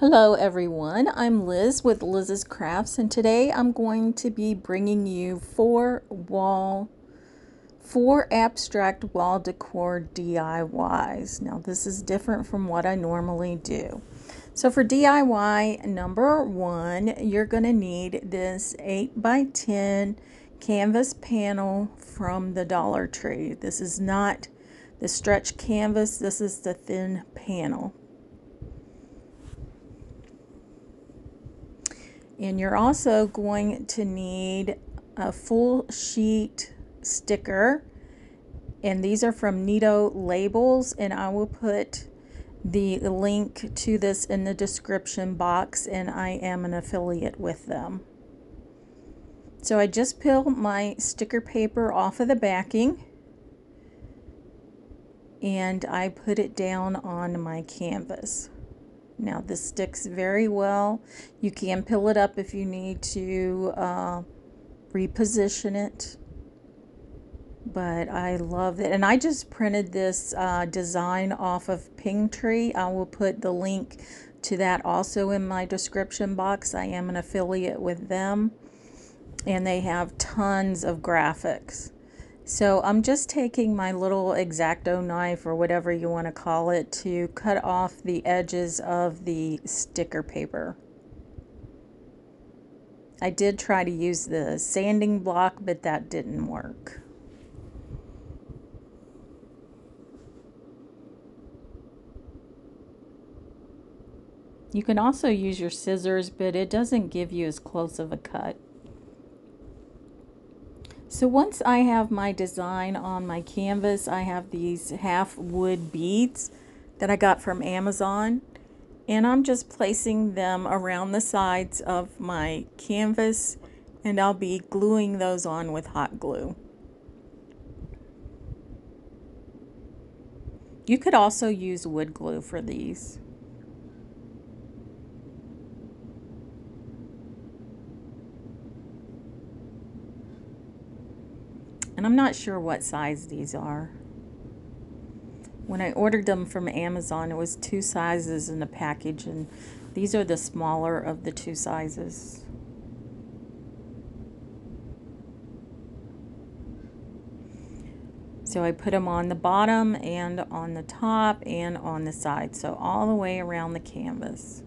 Hello everyone, I'm Liz with Liz's Crafts, and today I'm going to be bringing you four abstract wall decor DIYs. Now this is different from what I normally do. So for DIY number one, you're going to need this 8x10 canvas panel from the Dollar Tree. This is not the stretch canvas, this is the thin panel. And you're also going to need a full sheet sticker, and these are from Neato Labels, and I will put the link to this in the description box, and I am an affiliate with them. So I just peeled my sticker paper off of the backing and I put it down on my canvas. Now this sticks very well. You can peel it up if you need to reposition it, but I love it. And I just printed this design off of Png Tree. I will put the link to that also in my description box. I am an affiliate with them, and they have tons of graphics. So I'm just taking my little X-Acto knife, or whatever you want to call it, to cut off the edges of the sticker paper. I did try to use the sanding block, but that didn't work. You can also use your scissors, but it doesn't give you as close of a cut. So once I have my design on my canvas, I have these half wood beads that I got from Amazon, and I'm just placing them around the sides of my canvas, and I'll be gluing those on with hot glue. You could also use wood glue for these. And I'm not sure what size these are. When I ordered them from Amazon, it was 2 sizes in the package, and these are the smaller of the 2 sizes. So I put them on the bottom and on the top and on the side, so all the way around the canvas.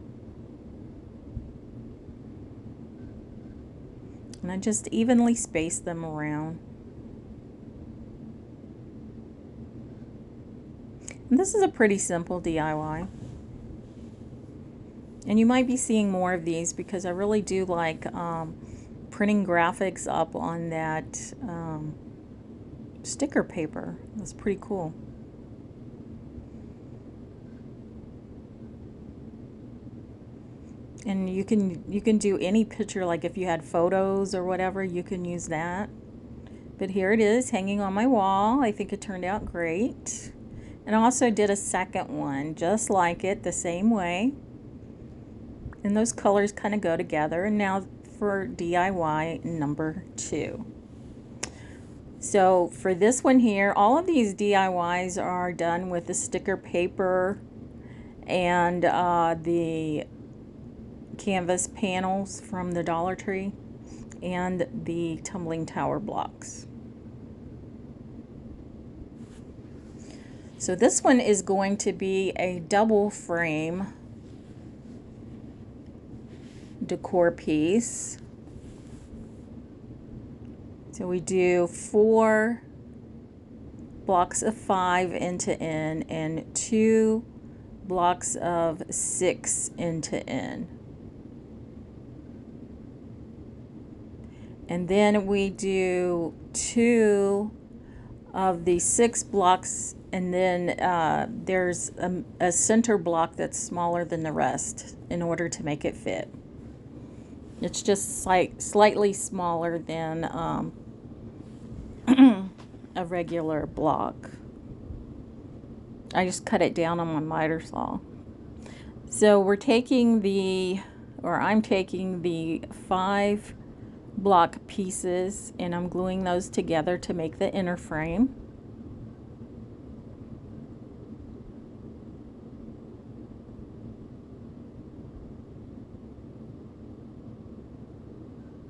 And I just evenly space them around. And this is a pretty simple DIY. And you might be seeing more of these because I really do like printing graphics up on that sticker paper. That's pretty cool. And you can do any picture, like if you had photos or whatever, you can use that. But here it is hanging on my wall. I think it turned out great. And I also did a second one just like it, the same way. And those colors kind of go together. And now for DIY number 2. So for this one here, all of these DIYs are done with the sticker paper and the canvas panels from the Dollar Tree and the tumbling tower blocks. So this one is going to be a double frame decor piece. So we do 4 blocks of 5 end to end and 2 blocks of 6 end to end. And then we do 2 of the 6 blocks, and then there's a center block that's smaller than the rest in order to make it fit. It's just slightly smaller than a regular block. I just cut it down on my miter saw. So we're taking I'm taking the 5 block pieces and I'm gluing those together to make the inner frame.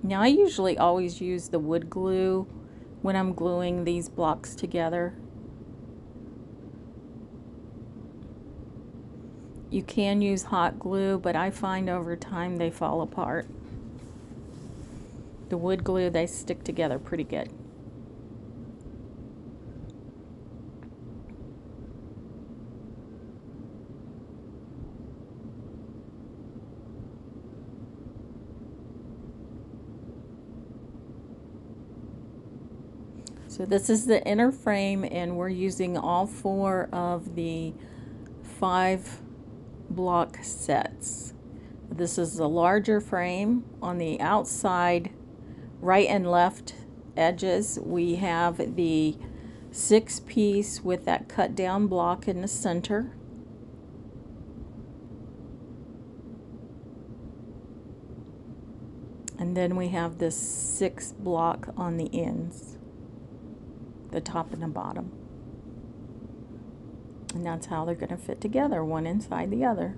Now I usually always use the wood glue when I'm gluing these blocks together. You can use hot glue, but I find over time they fall apart. The wood glue, they stick together pretty good. So this is the inner frame, and we're using all 4 of the 5 block sets. This is the larger frame. On the outside, right and left edges, we have the 6-piece with that cut down block in the center. And then we have this 6 block on the ends, the top and the bottom. And that's how they're going to fit together, one inside the other.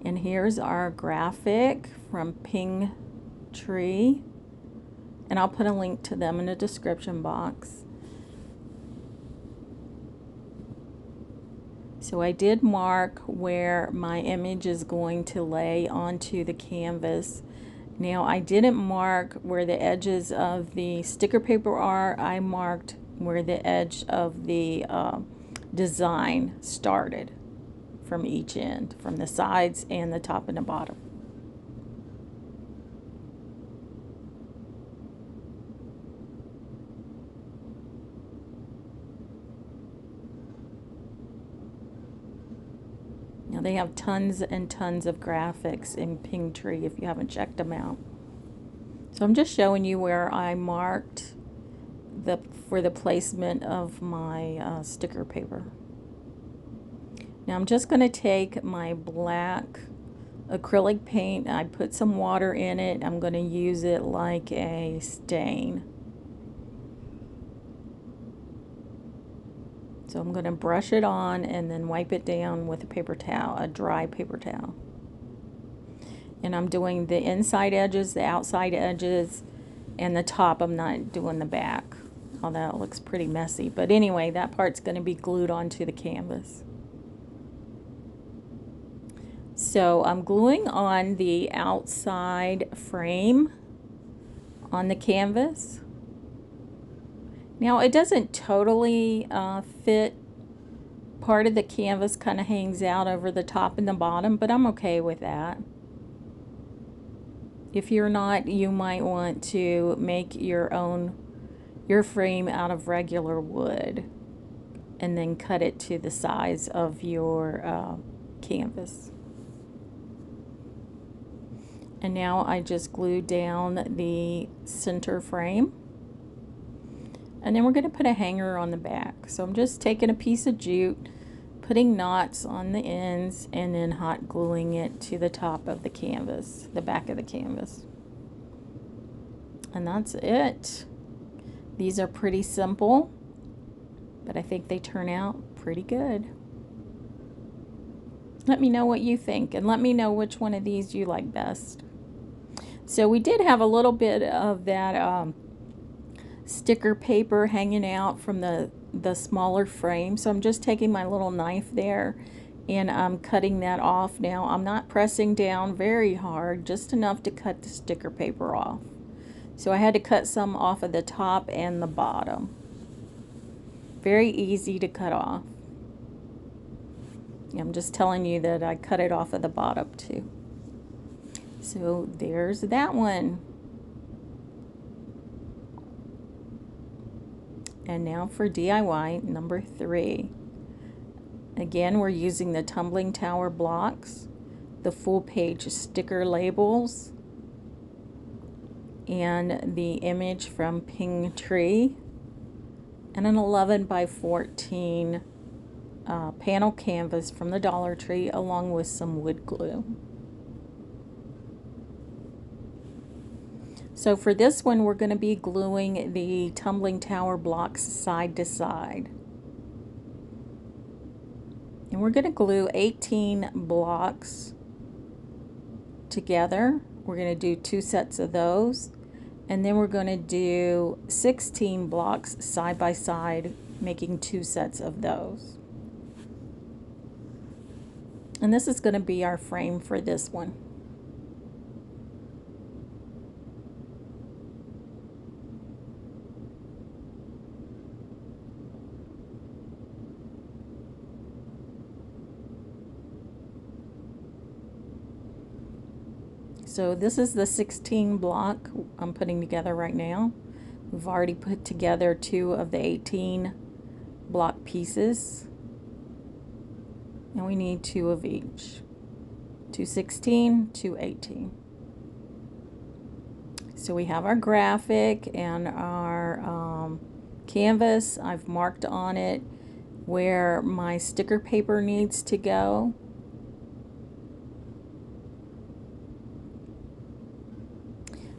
And here's our graphic from Png Tree. And I'll put a link to them in the description box. So I did mark where my image is going to lay onto the canvas. Now I didn't mark where the edges of the sticker paper are. I marked where the edge of the design started from each end, from the sides and the top and the bottom. Now they have tons and tons of graphics in Png Tree if you haven't checked them out. So I'm just showing you where I marked for the placement of my sticker paper. Now I'm just going to take my black acrylic paint. I put some water in it. I'm going to use it like a stain. So I'm going to brush it on and then wipe it down with a paper towel, a dry paper towel. And I'm doing the inside edges, the outside edges, and the top. I'm not doing the back, although it looks pretty messy. But anyway, that part's going to be glued onto the canvas. So I'm gluing on the outside frame on the canvas. Now it doesn't totally fit. Part of the canvas kind of hangs out over the top and the bottom, but I'm okay with that. If you're not, you might want to make your frame out of regular wood and then cut it to the size of your canvas. And now I just glued down the center frame. And then we're going to put a hanger on the back. So I'm just taking a piece of jute, putting knots on the ends, and then hot gluing it to the top of the canvas, the back of the canvas. And that's it. These are pretty simple, but I think they turn out pretty good. Let me know what you think, and let me know which one of these you like best. So we did have a little bit of that sticker paper hanging out from the smaller frame, so I'm just taking my little knife there and I'm cutting that off. Now I'm not pressing down very hard, just enough to cut the sticker paper off. So I had to cut some off of the top and the bottom. Very easy to cut off. I'm just telling you that I cut it off of the bottom too. So there's that one. And now for DIY number 3. Again, we're using the tumbling tower blocks, the full page sticker labels, and the image from Png Tree, and an 11 by 14 panel canvas from the Dollar Tree, along with some wood glue. So for this one, we're going to be gluing the tumbling tower blocks side to side. And we're going to glue 18 blocks together. We're going to do 2 sets of those. And then we're going to do 16 blocks side by side, making 2 sets of those. And this is going to be our frame for this one. So this is the 16 block I'm putting together right now. We've already put together 2 of the 18 block pieces. And we need 2 of each. 2 16, 2 18. So we have our graphic and our canvas. I've marked on it where my sticker paper needs to go.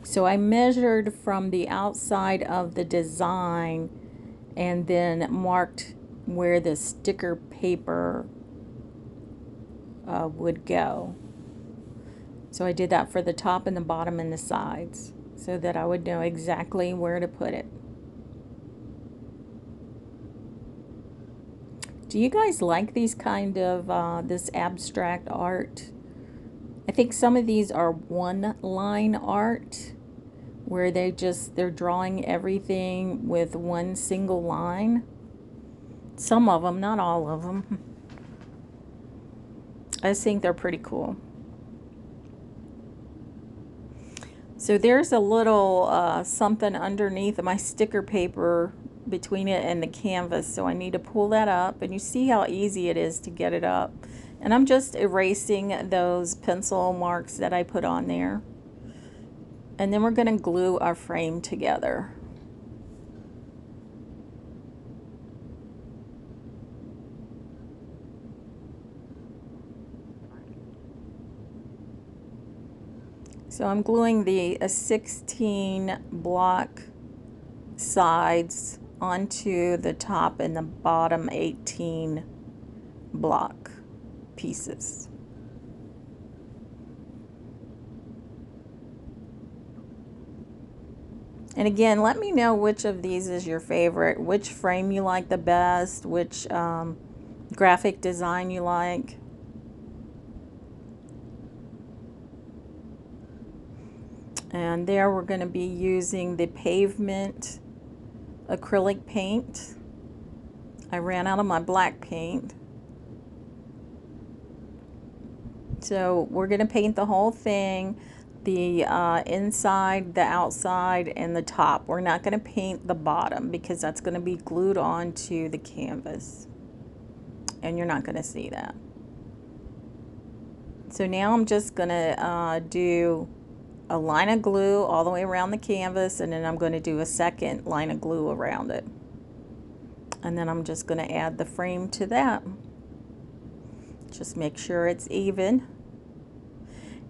So I measured from the outside of the design and then marked where the sticker paper would go. So I did that for the top and the bottom and the sides so that I would know exactly where to put it. Do you guys like these kind of this abstract art? I think some of these are one line art where they're drawing everything with one single line. Some of them, not all of them. I just think they're pretty cool. So there's a little something underneath my sticker paper between it and the canvas, so I need to pull that up, and you see how easy it is to get it up. And I'm just erasing those pencil marks that I put on there. And then we're going to glue our frame together. So I'm gluing the 16 block sides onto the top and the bottom 18 block pieces. And again, let me know which of these is your favorite, which frame you like the best, which graphic design you like. And there we're going to be using the pavement acrylic paint. I ran out of my black paint. So we're going to paint the whole thing, the inside, the outside, and the top. We're not going to paint the bottom because that's going to be glued onto the canvas. And you're not going to see that. So now I'm just going to do a line of glue all the way around the canvas, and then I'm going to do a second line of glue around it. And then I'm just going to add the frame to that. Just make sure it's even.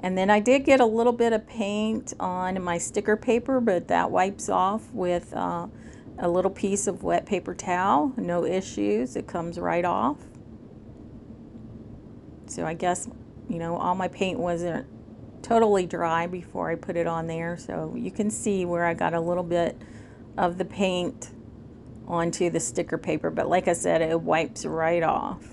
And then I did get a little bit of paint on my sticker paper, but that wipes off with a little piece of wet paper towel. No issues, it comes right off. So I guess, you know, all my paint wasn't totally dry before I put it on there. So you can see where I got a little bit of the paint onto the sticker paper, but like I said, it wipes right off.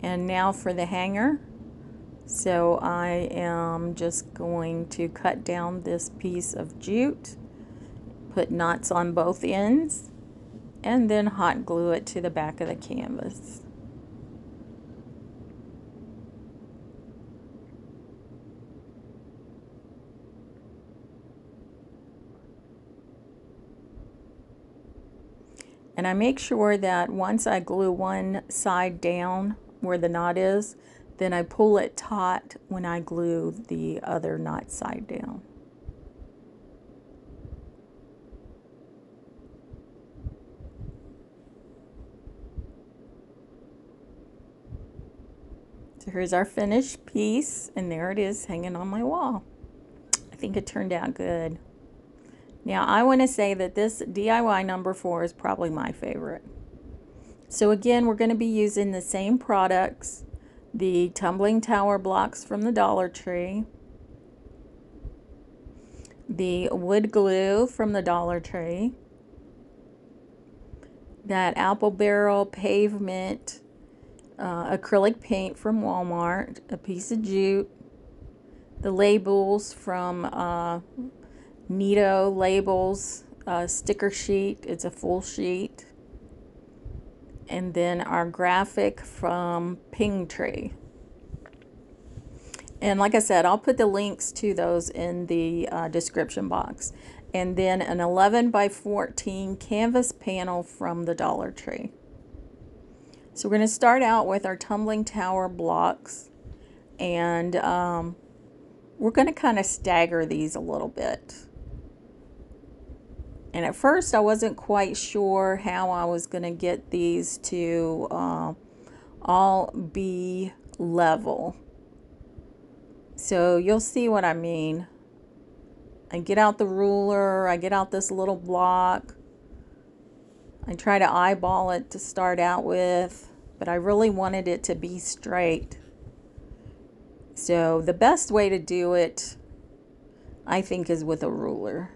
And now for the hanger. So I am just going to cut down this piece of jute, put knots on both ends, and then hot glue it to the back of the canvas. And I make sure that once I glue one side down where the knot is, then I pull it taut when I glue the other knot side down. So here's our finished piece, and there it is hanging on my wall. I think it turned out good. Now I want to say that this DIY number 4 is probably my favorite. So again, we're going to be using the same products, the tumbling tower blocks from the Dollar Tree, the wood glue from the Dollar Tree, that apple barrel pavement acrylic paint from Walmart, a piece of jute, the labels from Neato labels, sticker sheet, it's a full sheet, and then our graphic from Png Tree. And like I said, I'll put the links to those in the description box. And then an 11 by 14 canvas panel from the Dollar Tree. So we're going to start out with our tumbling tower blocks, and we're going to kind of stagger these a little bit. And at first I wasn't quite sure how I was going to get these to all be level. So you'll see what I mean. I get out the ruler, I get out this little block. I try to eyeball it to start out with, but I really wanted it to be straight. So the best way to do it, I think, is with a ruler.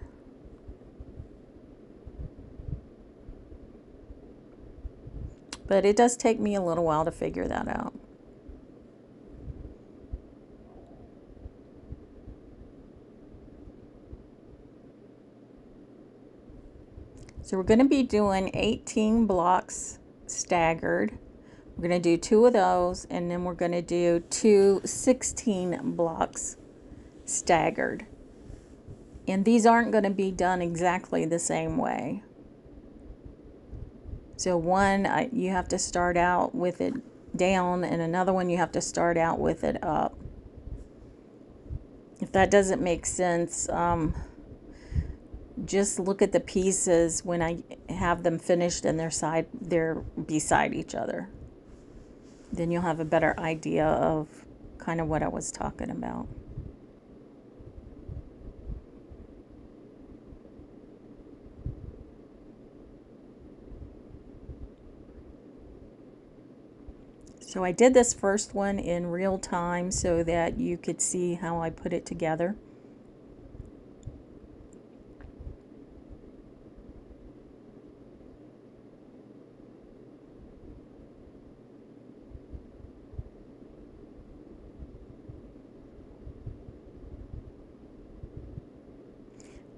But it does take me a little while to figure that out. So we're going to be doing 18 blocks staggered. We're going to do 2 of those, and then we're going to do 2 16 blocks staggered. And these aren't going to be done exactly the same way. So one, you have to start out with it down, and another one you have to start out with it up. If that doesn't make sense, just look at the pieces when I have them finished and they're beside each other. Then you'll have a better idea of kind of what I was talking about. So I did this first one in real time so that you could see how I put it together.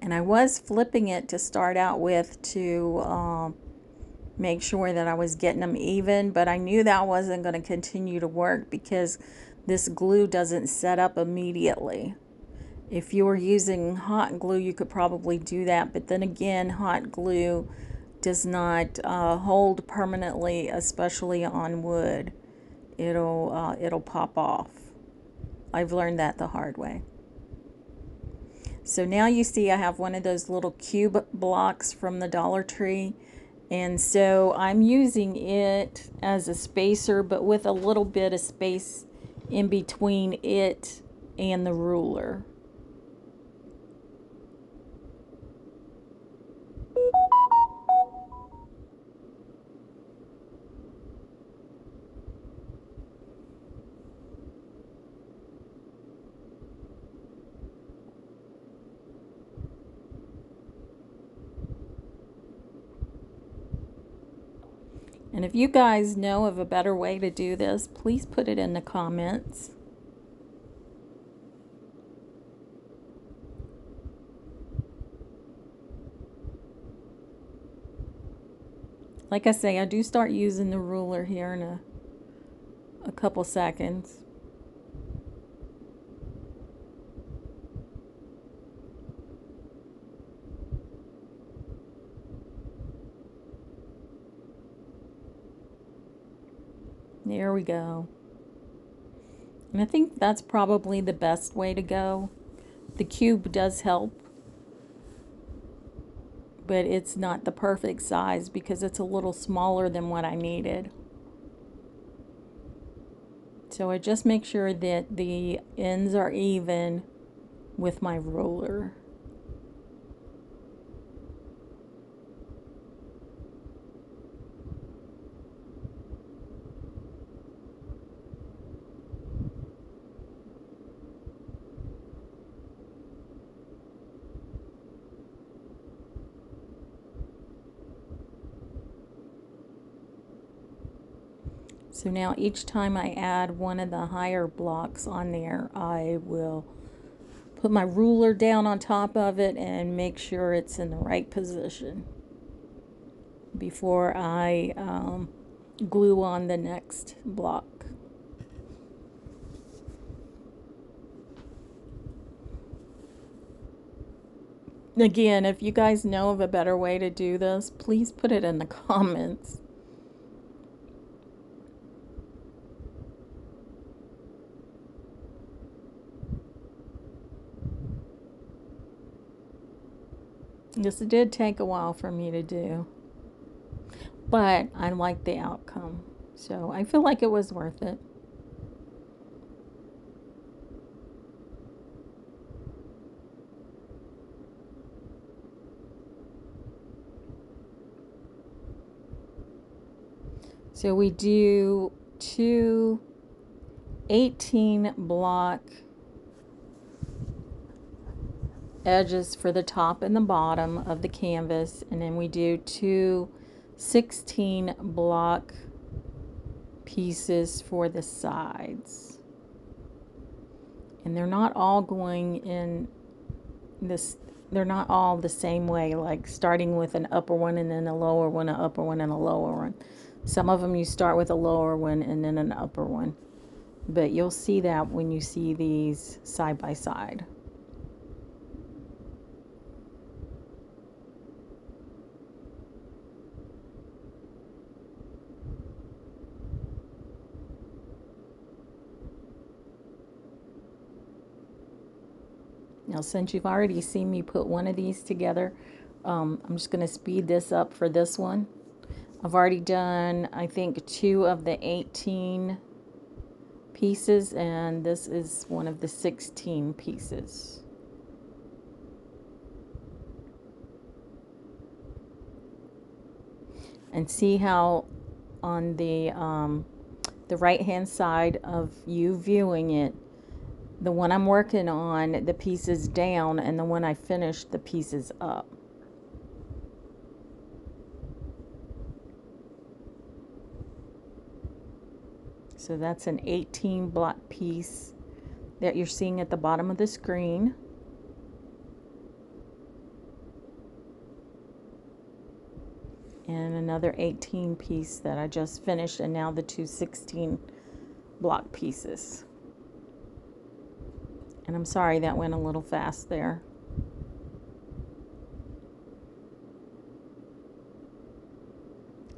And I was flipping it to start out with to make sure that I was getting them even, but I knew that wasn't going to continue to work because this glue doesn't set up immediately. If you were using hot glue, you could probably do that, but then again, hot glue does not hold permanently, especially on wood. It'll pop off. I've learned that the hard way. So now you see I have one of those little cube blocks from the Dollar Tree, and so I'm using it as a spacer, but with a little bit of space in between it and the ruler. And if you guys know of a better way to do this, please put it in the comments. Like I say, I do start using the ruler here in a couple seconds. There we go. And I think that's probably the best way to go. The cube does help, but it's not the perfect size because it's a little smaller than what I needed. So I just make sure that the ends are even with my ruler. So now each time I add one of the higher blocks on there, I will put my ruler down on top of it and make sure it's in the right position before I glue on the next block. Again, if you guys know of a better way to do this, please put it in the comments. This did take a while for me to do, but I like the outcome, so I feel like it was worth it. So we do two 18 block edges for the top and the bottom of the canvas, and then we do two 16 block pieces for the sides. And they're not all going in this, they're not all the same way, like starting with an upper one and then a lower one, an upper one and a lower one. Some of them you start with a lower one and then an upper one, but you'll see that when you see these side by side. Now, since you've already seen me put one of these together, I'm just going to speed this up for this one. I've already done, I think, 2 of the 18 pieces, and this is one of the 16 pieces. And see how on the right-hand side of you viewing it, the one I'm working on, the piece is down, and the one I finished, the piece is up. So that's an 18 block piece that you're seeing at the bottom of the screen. And another 18 piece that I just finished, and now the two 16 block pieces. And I'm sorry that went a little fast there.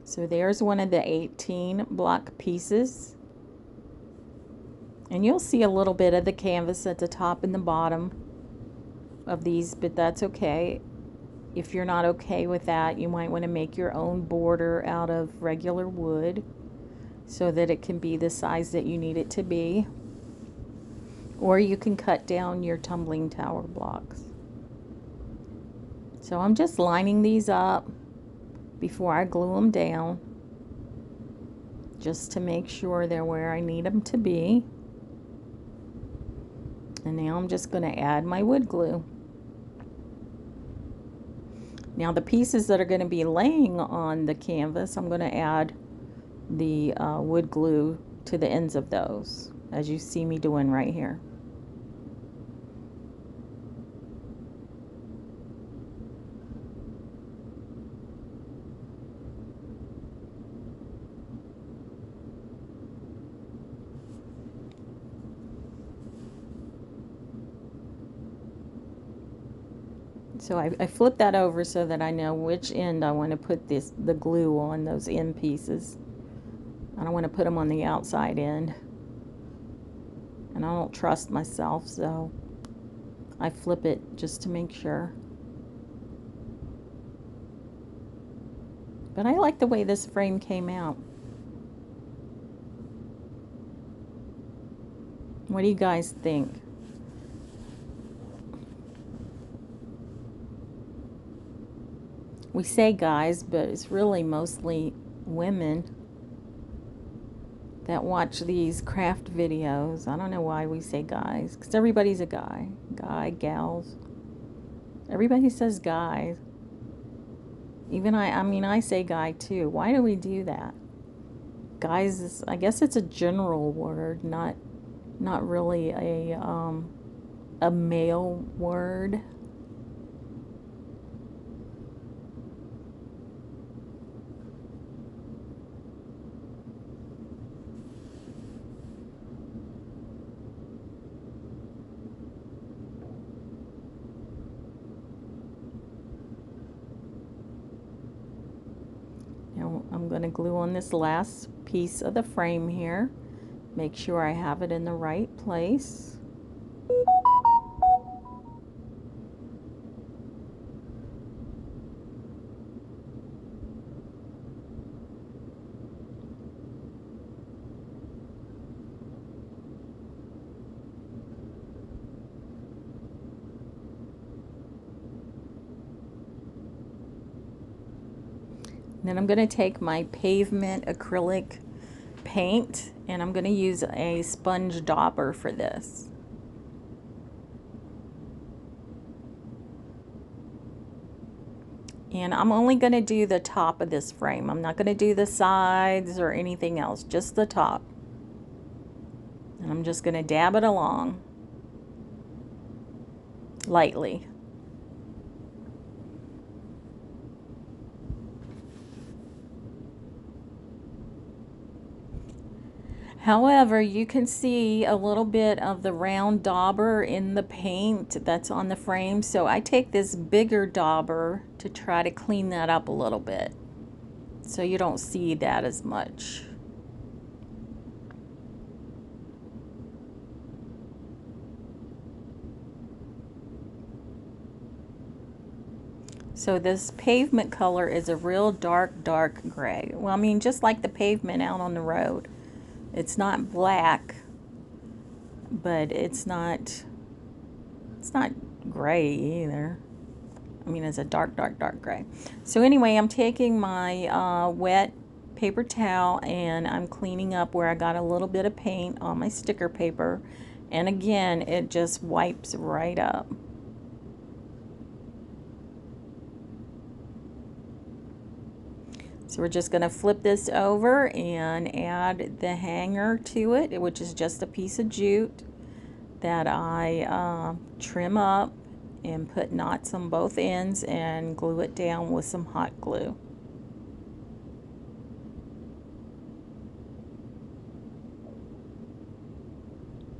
So there's one of the 18 block pieces. And you'll see a little bit of the canvas at the top and the bottom of these, but that's okay. If you're not okay with that, you might want to make your own border out of regular wood so that it can be the size that you need it to be. Or you can cut down your tumbling tower blocks. So I'm just lining these up before I glue them down, just to make sure they're where I need them to be. And now I'm just going to add my wood glue. Now the pieces that are going to be laying on the canvas, I'm going to add the wood glue to the ends of those, as you see me doing right here. So I flip that over so that I know which end I want to put the glue on, those end pieces. I don't want to put them on the outside end. And I don't trust myself, so I flip it just to make sure. But I like the way this frame came out. What do you guys think? We say guys, but it's really mostly women that watch these craft videos. I don't know why we say guys, because everybody's a guy. Guy, gals. Everybody says guys. Even I mean, I say guy too. Why do we do that? Guys is, I guess it's a general word, not really a male word. Now I'm going to glue on this last piece of the frame here. Make sure I have it in the right place. Then I'm going to take my pavement acrylic paint and I'm going to use a sponge dauber for this. And I'm only going to do the top of this frame. I'm not going to do the sides or anything else, just the top. And I'm just going to dab it along lightly. However, you can see a little bit of the round dauber in the paint that's on the frame. So I take this bigger dauber to try to clean that up a little bit, so you don't see that as much. So this pavement color is a real dark gray. Well, I mean, just like the pavement out on the road. It's not black, but it's not gray either. I mean, it's a dark gray. So anyway, I'm taking my wet paper towel and I'm cleaning up where I got a little bit of paint on my sticker paper. And again, it just wipes right up. So we're just going to flip this over and add the hanger to it, which is just a piece of jute that I trim up and put knots on both ends and glue it down with some hot glue.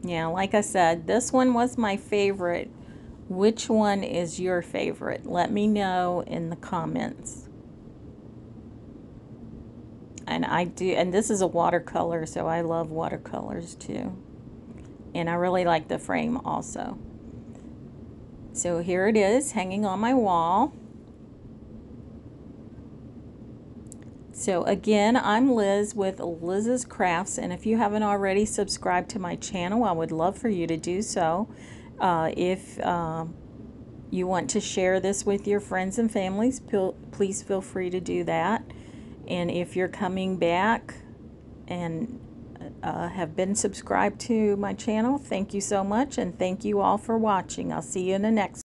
Yeah, like I said, this one was my favorite. Which one is your favorite? Let me know in the comments. And I do, and this is a watercolor, so I love watercolors too. And I really like the frame also. So here it is, hanging on my wall. So again, I'm Liz with Liz's Crafts, and if you haven't already subscribed to my channel, I would love for you to do so. If you want to share this with your friends and families, please feel free to do that. And if you're coming back and have been subscribed to my channel, thank you so much, and thank you all for watching. I'll see you in the next